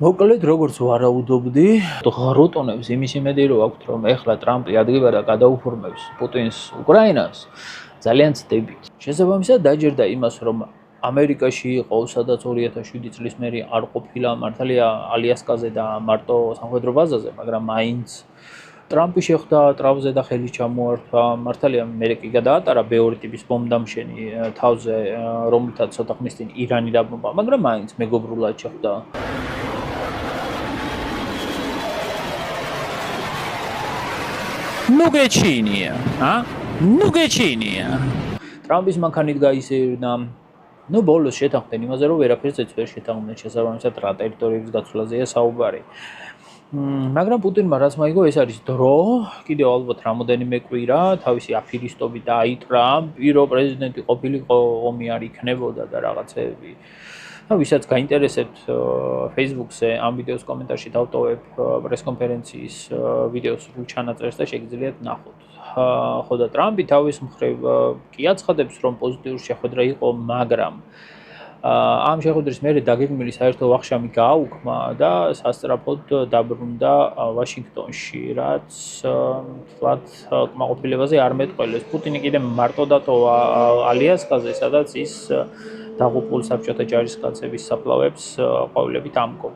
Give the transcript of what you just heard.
მოკლედ როგორც ვარაუდობდი, ღრუტონებს იმის იმედი რო აქვთ, რომ ეხლა ტრამპი ადგება და გადაუფორმებს პუტინს უკრაინას, ძალიან ცდებით. შესაბამისად დაჯერდა იმას, რომ ამერიკაში იყო სადაც 2007 წლის მერე არ ყოფილა მართალია ალიასკაზე და მარტო სამხედრო ბაზაზე, მაგრამ მაინც ტრამპი შეხვდა ტრამპზე და ხელი ჩამოართვა. მართალია მე კი გადაატარა ბევრი ტიპის ბომბდამშენი თავზე, რომელთაც ცოტა ხნის წინ ირანი დაბომბა, მაგრამ მაინც მეგობრულად შეხვდა. Nu gechinია, Nu gechinია. ტრამპის მანქანით გაისერნა. Nu ბოლოს შეთანხმდნენ იმაზე, რომ ვერაფერს ვერ შეთანხმდნენ შესაბამისად რა ტერიტორიების გაცვლაზეა საუბარი. მაგრამ პუტინმა რაც მაიგო, ეს არის დრო, კიდევ ალბათ რამოდენიმე კვირა, თავისი აფირისტობით დაიტრა, პირო პრეზიდენტი ყოფილიყო, ომი არ იქნებოდა და რაღაცეები. ვისაც გაინტერესებთ Facebook-ზე ამ ვიდეოს კომენტარში დავტოვებ პრესკონფერენციის ვიდეოს სრულ ჩანაწერს და შეგიძლიათ ნახოთ. ხო და ტრამპი თავის მხრივ კი აცხადებს, რომ პოზიტიური შეხვედრა იყო, მაგრამ ამ შეხვედრის მერე დაგეგმილი საერთო ვახშამი გააუქმა და სასწრაფოდ დაბრუნდა ვაშინგტონში, რაც თლად კმაყოფილებაზე არ მეტყველებს. პუტინი კიდე მარტო დატოვა ალიასკაზე, სადაც ის დაღუპულ საბჭოთა ჯარისკაცების საფლავებს ყვავილებით ამკობს.